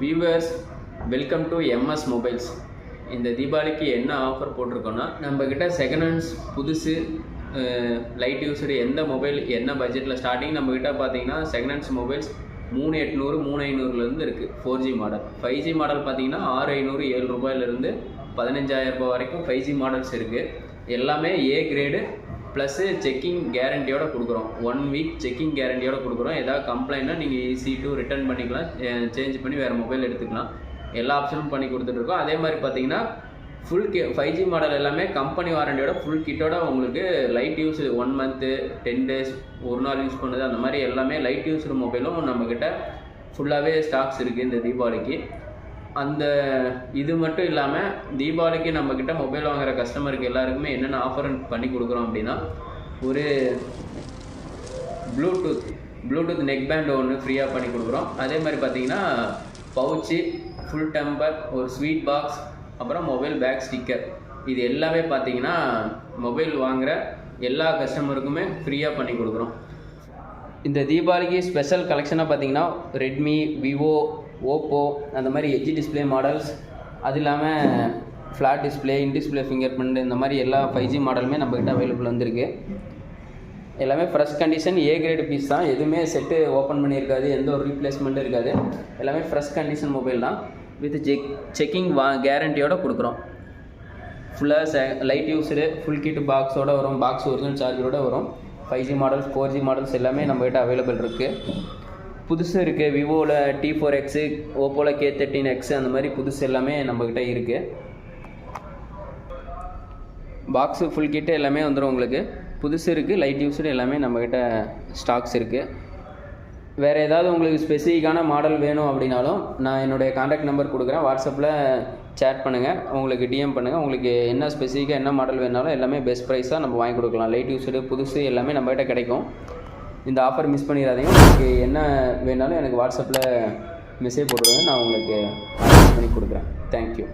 Viewers, welcome to MS mobiles. இந்த தீபாவளிக்கு என்ன ஆஃபர் போட்டிருக்கோன்னா, நம்மக்கிட்ட செகண்ட் ஹேண்ட்ஸ் புதுசு லைட் யூஸ்டு எந்த மொபைல் என்ன பட்ஜெட்டில் ஸ்டார்டிங் நம்மக்கிட்ட பார்த்தீங்கன்னா செகண்ட் ஹேண்ட்ஸ் மொபைல்ஸ் 3800 3500 இருக்குது. 4G model. 5G மாடல் பார்த்தீங்கன்னா 6500 7 ரூபாயிலிருந்து 15000 ரூபாய் வரைக்கும் 5G மாடல்ஸ் இருக்குது. எல்லாமே ஏ கிரேடு ப்ளஸ்ஸு செக்கிங் கேரண்டியோட கொடுக்குறோம். 1 வீக் செக்கிங் கேரண்டியோட கொடுக்குறோம். ஏதாவது கம்ப்ளைண்ட்னா நீங்கள் ஈஸி டு ரிட்டர்ன் பண்ணிக்கலாம், சேஞ்ச் பண்ணி வேறு மொபைல் எடுத்துக்கலாம். எல்லா ஆப்ஷனும் பண்ணி கொடுத்துட்ருக்கோம். அதே மாதிரி பார்த்தீங்கன்னா ஃபுல் 5G மாடல் எல்லாமே கம்பெனி வாரண்டியோட ஃபுல் கிட்டோட உங்களுக்கு லைட் யூஸ் 1 மந்த்து 10 டேஸ் ஒரு நாள் யூஸ் பண்ணுது அந்த மாதிரி எல்லாமே லைட் யூஸ்டு மொபைலும் நம்மக்கிட்ட ஃபுல்லாகவே ஸ்டாக்ஸ் இருக்குது இந்த தீபாவளிக்கு. அந்த இது மட்டும் இல்லாமல் தீபாவளிக்கு நம்மக்கிட்ட மொபைல் வாங்குகிற கஸ்டமருக்கு எல்லாருக்குமே என்னென்ன ஆஃபர் பண்ணி கொடுக்குறோம் அப்படின்னா, ஒரு ப்ளூடூத் நெக் பேண்ட் ஒன்று ஃப்ரீயாக பண்ணி கொடுக்குறோம். அதே மாதிரி பார்த்தீங்கன்னா பவுச்சு, ஃபுல் டெம்பர், ஒரு ஸ்வீட் பாக்ஸ், அப்புறம் மொபைல் பேக் ஸ்டிக்கர், இது எல்லாமே பார்த்தீங்கன்னா மொபைல் வாங்குகிற எல்லா கஸ்டமருக்குமே ஃப்ரீயாக பண்ணி கொடுக்குறோம். இந்த தீபாவளிக்கு ஸ்பெஷல் கலெக்ஷனாக பார்த்தீங்கன்னா ரெட்மி, விவோ, ஓப்போ அந்த மாதிரி எட்ஜ் டிஸ்பிளே மாடல்ஸ், அது இல்லாமல் flat display, in display fingerprint, இந்த மாதிரி எல்லா 5G மாடலுமே நம்மக்கிட்ட அவைலபிள் வந்திருக்கு. எல்லாமே fresh condition A grade piece தான். எதுவுமே செட்டு ஓப்பன் பண்ணியிருக்காது, எந்த ஒரு ரீப்ளேஸ்மெண்ட்டும் இருக்காது. எல்லாமே ஃப்ரெஷ் கண்டிஷன் மொபைல் தான். வித் செக்கிங் கேரண்டியோட கொடுக்குறோம். ஃபுல்லாக லைட் யூஸ்டு ஃபுல் கிட் பாக்ஸோடு வரும். பாக்ஸ் ஒரிஜினல் சார்ஜரோடு வரும். 5G மாடல்ஸ் 4G மாடல்ஸ் எல்லாமே நம்மகிட்ட அவைலபிள் இருக்குது. புதுசு இருக்குது. விவோவில் T4X, ஓப்போவில் K13X, அந்த மாதிரி புதுசு எல்லாமே நம்மக்கிட்ட இருக்குது. பாக்ஸு ஃபுல் கிட்டு எல்லாமே வந்துடும் உங்களுக்கு. புதுசு இருக்குது, லைட் யூஸ்டு எல்லாமே நம்மக்கிட்ட ஸ்டாக்ஸ் இருக்குது. வேறு ஏதாவது உங்களுக்கு ஸ்பெசிஃபிக்கான மாடல் வேணும் அப்படின்னாலும் நான் என்னுடைய கான்டாக்ட் நம்பர் கொடுக்குறேன். வாட்ஸ்அப்பில் சேட் பண்ணுங்கள், உங்களுக்கு டிஎம் பண்ணுங்கள். உங்களுக்கு என்ன ஸ்பெசிஃபிக்காக என்ன மாடல் வேணாலும் எல்லாமே பெஸ்ட் ப்ரைஸாக நம்ம வாங்கி கொடுக்கலாம். லைட் யூஸ்டு புதுசு எல்லாமே நம்மகிட்ட கிடைக்கும். இந்த ஆஃபர் மிஸ் பண்ணிடாதீங்க. உங்களுக்கு என்ன வேணாலும் எனக்கு வாட்ஸ்அப்பில் மெசேஜ் போட்டுவிடுங்க, நான் உங்களுக்கு அரேஞ்ச் பண்ணி கொடுக்குறேன். தேங்க்யூ.